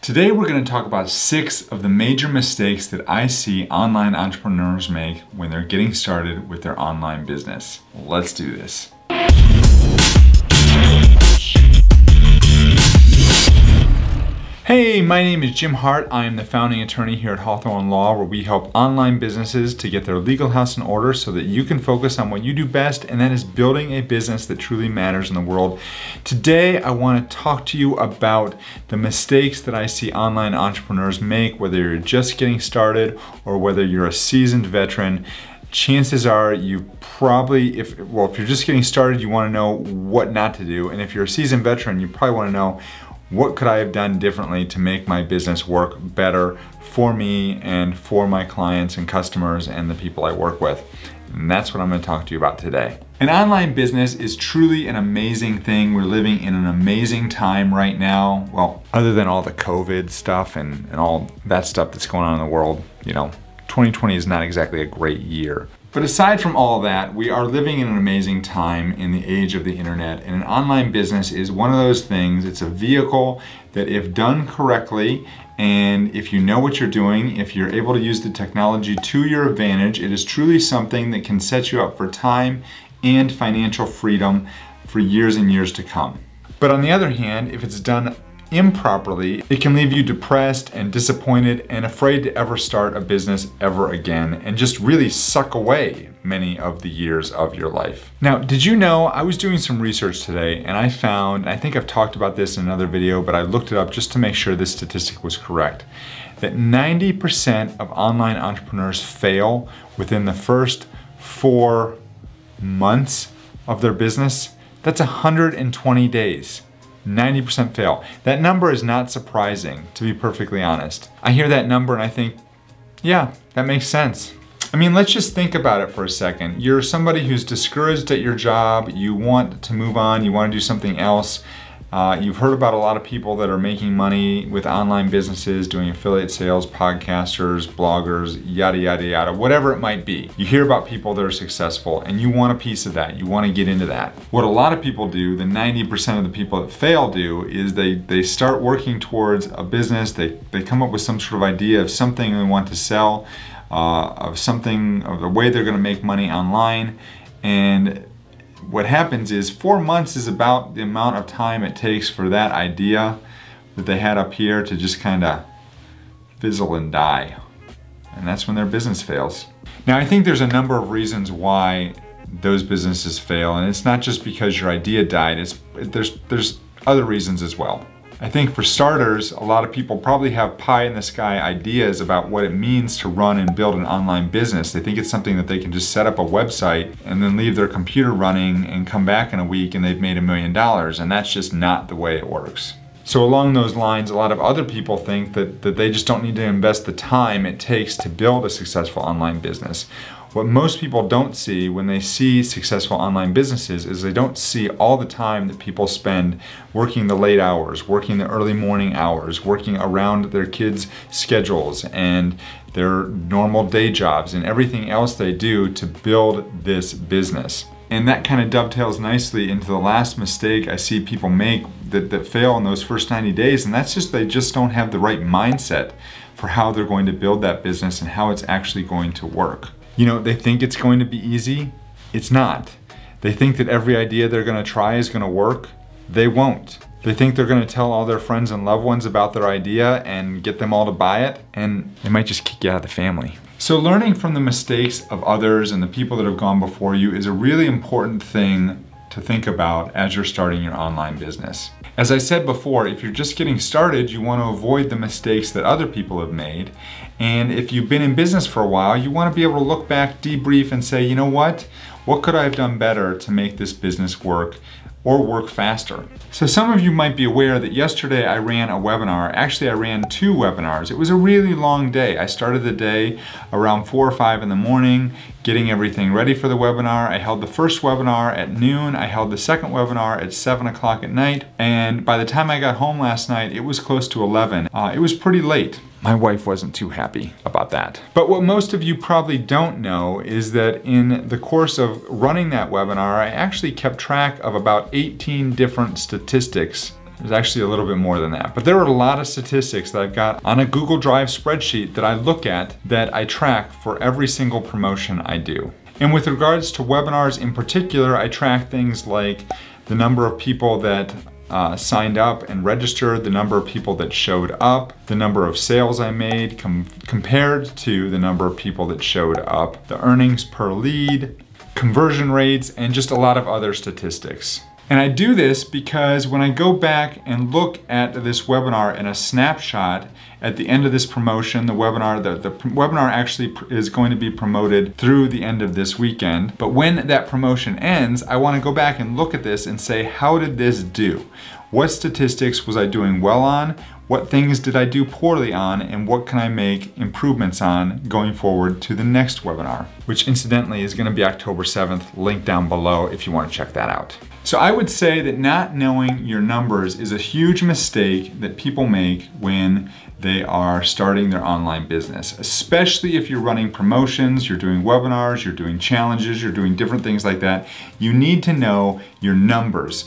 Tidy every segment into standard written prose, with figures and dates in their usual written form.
Today we're going to talk about 6 of the major mistakes that I see online entrepreneurs make when they're getting started with their online business. Let's do this. Hey, my name is Jim Hart. I am the founding attorney here at Hawthorn Law, where we help online businesses to get their legal house in order so that you can focus on what you do best, and that is building a business that truly matters in the world. Today, I want to talk to you about the mistakes that I see online entrepreneurs make, whether you're just getting started or whether you're a seasoned veteran. Chances are you probably, if you're just getting started, you want to know what not to do. And if you're a seasoned veteran, you probably want to know, what could I have done differently to make my business work better for me and for my clients and customers and the people I work with? And that's what I'm going to talk to you about today. An online business is truly an amazing thing. We're living in an amazing time right now. Well, other than all the COVID stuff and all that stuff that's going on in the world, 2020 is not exactly a great year. But aside from all that, we are living in an amazing time in the age of the internet, and an online business is one of those things. It's a vehicle that, if done correctly, and if you know what you're doing, if you're able to use the technology to your advantage, it is truly something that can set you up for time and financial freedom for years and years to come. But on the other hand, if it's done improperly, it can leave you depressed and disappointed and afraid to ever start a business ever again, and just really suck away many of the years of your life. Now, did you know, I was doing some research today and I found, I think I've talked about this in another video, but I looked it up just to make sure this statistic was correct, that 90% of online entrepreneurs fail within the first 4 months of their business. That's 120 days. 90% fail. That number is not surprising, to be perfectly honest. I hear that number and I think, yeah, that makes sense. I mean, let's just think about it for a second. You're somebody who's discouraged at your job, you want to move on, you want to do something else. You've heard about a lot of people that are making money with online businesses, doing affiliate sales, podcasters, bloggers, yada, yada, yada, whatever it might be. You hear about people that are successful and you want a piece of that. You want to get into that. What a lot of people do, the 90% of the people that fail do, is they start working towards a business. They come up with some sort of idea of something they want to sell, of the way they're going to make money online. And what happens is 4 months is about the amount of time it takes for that idea that they had up here to just kind of fizzle and die. And that's when their business fails. Now, I think there's a number of reasons why those businesses fail, and it's not just because your idea died, there's other reasons as well. I think for starters, a lot of people probably have pie in the sky ideas about what it means to run and build an online business. They think it's something that they can just set up a website and then leave their computer running and come back in a week and they've made $1 million, and that's just not the way it works. So along those lines, a lot of other people think that they just don't need to invest the time it takes to build a successful online business. What most people don't see when they see successful online businesses is they don't see all the time that people spend working the late hours, working the early morning hours, working around their kids' schedules and their normal day jobs and everything else they do to build this business. And that kind of dovetails nicely into the last mistake I see people make that fail in those first 90 days, and that's just they just don't have the right mindset for how they're going to build that business and how it's actually going to work. They think it's going to be easy. It's not. They think that every idea they're going to try is going to work. They won't. They think they're going to tell all their friends and loved ones about their idea and get them all to buy it, and they might just kick you out of the family. So learning from the mistakes of others and the people that have gone before you is a really important thing to think about as you're starting your online business. As I said before, if you're just getting started, you want to avoid the mistakes that other people have made. And if you've been in business for a while, you want to be able to look back, debrief, and say, you know what could I have done better to make this business work or work faster? So some of you might be aware that yesterday I ran a webinar. Actually, I ran 2 webinars. It was a really long day. I started the day around 4 or 5 in the morning, getting everything ready for the webinar. I held the first webinar at noon. I held the second webinar at 7 o'clock at night. And by the time I got home last night, it was close to 11. It was pretty late. My wife wasn't too happy about that. But what most of you probably don't know is that in the course of running that webinar, I actually kept track of about 18 different statistics There's actually a little bit more than that. But there are a lot of statistics that I've got on a Google Drive spreadsheet that I look at, that I track for every single promotion I do. And with regards to webinars in particular, I track things like the number of people that signed up and registered, the number of people that showed up, the number of sales I made compared to the number of people that showed up, the earnings per lead, conversion rates, and just a lot of other statistics. And I do this because when I go back and look at this webinar in a snapshot at the end of this promotion, the webinar actually is going to be promoted through the end of this weekend. But when that promotion ends, I want to go back and look at this and say, how did this do? What statistics was I doing well on? What things did I do poorly on? And what can I make improvements on going forward to the next webinar, which incidentally is going to be October 7th, link down below if you want to check that out. So I would say that not knowing your numbers is a huge mistake that people make when they are starting their online business, especially if you're running promotions, you're doing webinars, you're doing challenges, you're doing different things like that. You need to know your numbers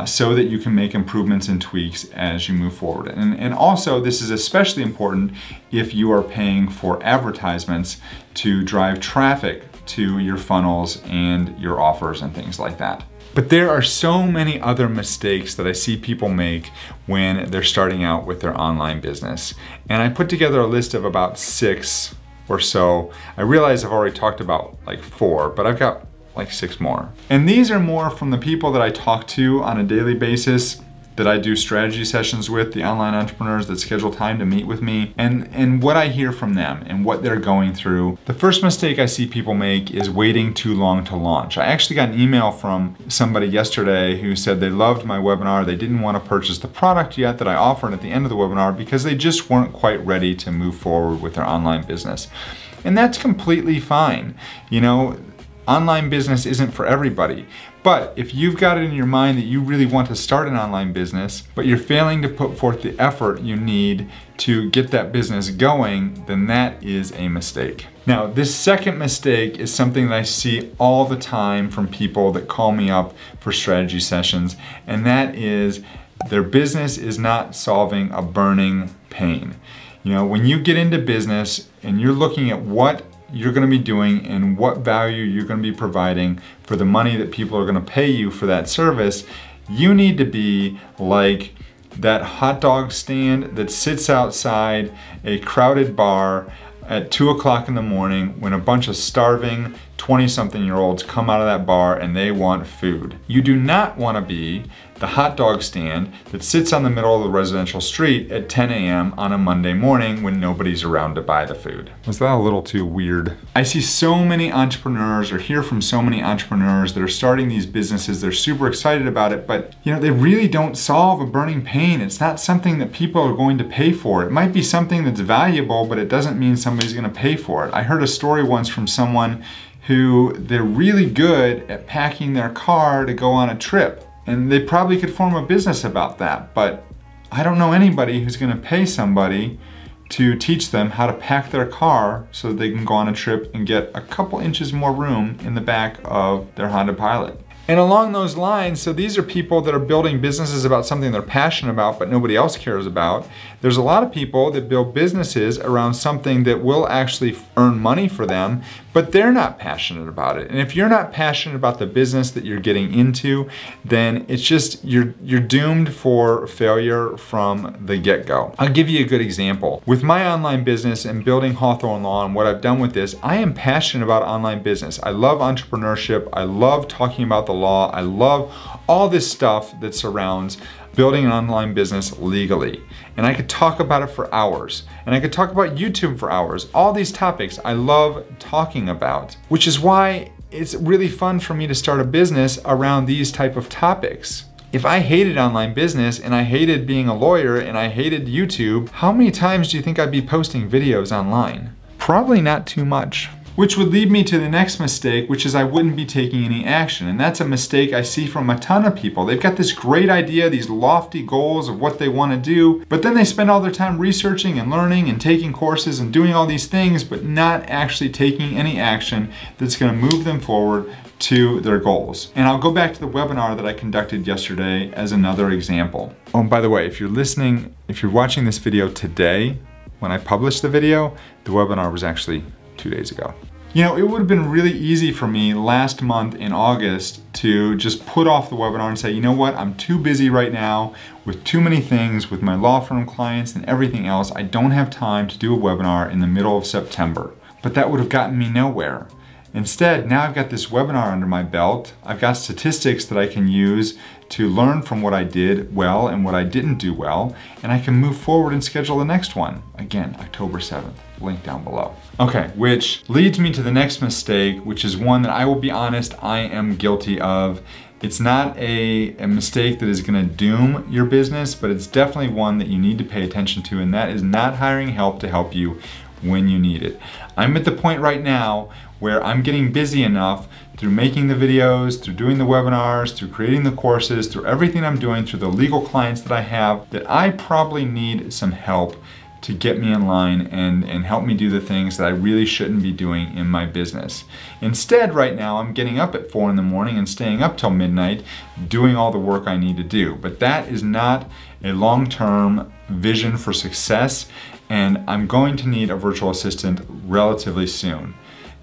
so that you can make improvements and tweaks as you move forward. And also, this is especially important if you are paying for advertisements to drive traffic to your funnels and your offers and things like that. But there are so many other mistakes that I see people make when they're starting out with their online business. And I put together a list of about 6 or so. I realize I've already talked about like 4, but I've got like 6 more. And these are more from the people that I talk to on a daily basis, that I do strategy sessions with, the online entrepreneurs that schedule time to meet with me, and what I hear from them and what they're going through. The first mistake I see people make is waiting too long to launch. I actually got an email from somebody yesterday who said they loved my webinar. They didn't want to purchase the product yet that I offered at the end of the webinar because they just weren't quite ready to move forward with their online business. And that's completely fine. You know, online business isn't for everybody. But if you've got it in your mind that you really want to start an online business, but you're failing to put forth the effort you need to get that business going, then that is a mistake. Now, this second mistake is something that I see all the time from people that call me up for strategy sessions, and that is their business is not solving a burning pain. You know, when you get into business and you're looking at what you're going to be doing and what value you're going to be providing for the money that people are going to pay you for that service, you need to be like that hot dog stand that sits outside a crowded bar at 2 o'clock in the morning when a bunch of starving 20-something-year-olds come out of that bar and they want food. You do not want to be the hot dog stand that sits on the middle of the residential street at 10 a.m. on a Monday morning when nobody's around to buy the food. Was that a little too weird? I see so many entrepreneurs or hear from so many entrepreneurs that are starting these businesses. They're super excited about it, but you know, they really don't solve a burning pain. It's not something that people are going to pay for. It might be something that's valuable, but it doesn't mean somebody's going to pay for it. I heard a story once from someone who they're really good at packing their car to go on a trip. And they probably could form a business about that, but I don't know anybody who's gonna pay somebody to teach them how to pack their car so that they can go on a trip and get a couple inches more room in the back of their Honda Pilot. And along those lines, so these are people that are building businesses about something they're passionate about but nobody else cares about. There's a lot of people that build businesses around something that will actually earn money for them, but they're not passionate about it. And if you're not passionate about the business that you're getting into, then it's just, you're doomed for failure from the get-go. I'll give you a good example. With my online business and building Hawthorn Law and what I've done with this, I am passionate about online business. I love entrepreneurship. I love talking about the law. I love all this stuff that surrounds building an online business legally. And I could talk about it for hours. And I could talk about YouTube for hours. All these topics I love talking about, which is why it's really fun for me to start a business around these type of topics. If I hated online business and I hated being a lawyer and I hated YouTube, how many times do you think I'd be posting videos online? Probably not too much. which would lead me to the next mistake, which is I wouldn't be taking any action. And that's a mistake I see from a ton of people. They've got this great idea, these lofty goals of what they want to do, but then they spend all their time researching and learning and taking courses and doing all these things, but not actually taking any action that's going to move them forward to their goals. And I'll go back to the webinar that I conducted yesterday as another example. Oh, and by the way, if you're watching this video today, when I published the video, the webinar was actually 2 days ago. You know, it would have been really easy for me last month in August to just put off the webinar and say, you know what, I'm too busy right now with too many things with my law firm clients and everything else. I don't have time to do a webinar in the middle of September. But that would have gotten me nowhere. Instead, now I've got this webinar under my belt. I've got statistics that I can use to learn from what I did well and what I didn't do well, and I can move forward and schedule the next one. Again, October 7th, link down below. Okay, which leads me to the next mistake, which is one that I will be honest, I am guilty of. It's not a mistake that is gonna doom your business, but it's definitely one that you need to pay attention to, and that is not hiring help to help you when you need it. I'm at the point right now where I'm getting busy enough through making the videos, through doing the webinars, through creating the courses, through everything I'm doing, through the legal clients that I have, that I probably need some help to get me in line and help me do the things that I really shouldn't be doing in my business. Instead, right now, I'm getting up at 4 in the morning and staying up till midnight doing all the work I need to do. But that is not a long-term vision for success, and I'm going to need a virtual assistant relatively soon.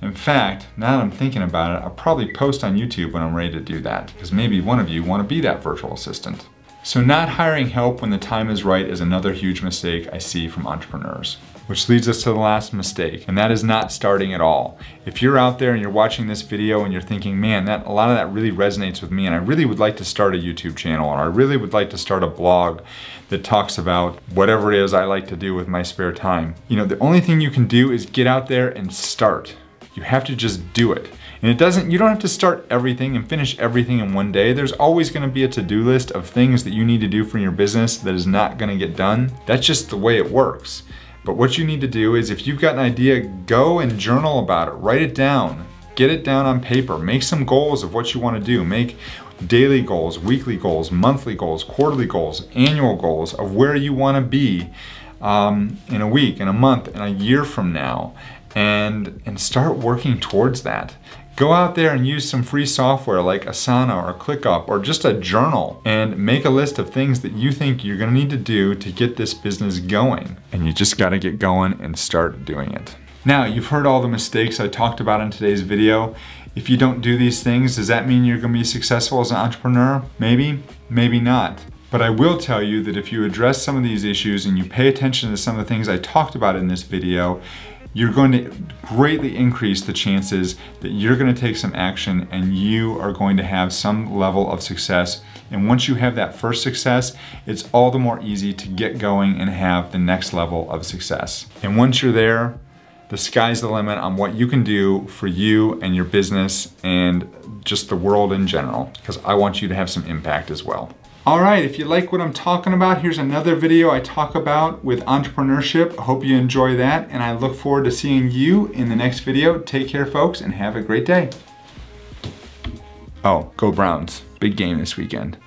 In fact, now that I'm thinking about it, I'll probably post on YouTube when I'm ready to do that, because maybe one of you want to be that virtual assistant. So not hiring help when the time is right is another huge mistake I see from entrepreneurs. Which leads us to the last mistake, and that is not starting at all. If you're out there and you're watching this video and you're thinking, man, a lot of that really resonates with me, and I really would like to start a YouTube channel, or I really would like to start a blog that talks about whatever it is I like to do with my spare time. You know, the only thing you can do is get out there and start. You have to just do it. And you don't have to start everything and finish everything in one day. There's always gonna be a to-do list of things that you need to do for your business that is not gonna get done. That's just the way it works. But what you need to do is, if you've got an idea, go and journal about it, write it down, get it down on paper, make some goals of what you wanna do. Make daily goals, weekly goals, monthly goals, quarterly goals, annual goals of where you wanna be in a week, in a month, in a year from now. And start working towards that. Go out there and use some free software like Asana or ClickUp or just a journal, and make a list of things that you think you're gonna need to do to get this business going. And you just gotta get going and start doing it. Now, you've heard all the mistakes I talked about in today's video. If you don't do these things, does that mean you're gonna be successful as an entrepreneur? Maybe, maybe not. But I will tell you that if you address some of these issues and you pay attention to some of the things I talked about in this video, you're going to greatly increase the chances that you're going to take some action and you are going to have some level of success. And once you have that first success, it's all the more easy to get going and have the next level of success. And once you're there, the sky's the limit on what you can do for you and your business and just the world in general, because I want you to have some impact as well. All right, if you like what I'm talking about, here's another video I talk about with entrepreneurship. I hope you enjoy that, and I look forward to seeing you in the next video. Take care, folks, and have a great day. Oh, go Browns. Big game this weekend.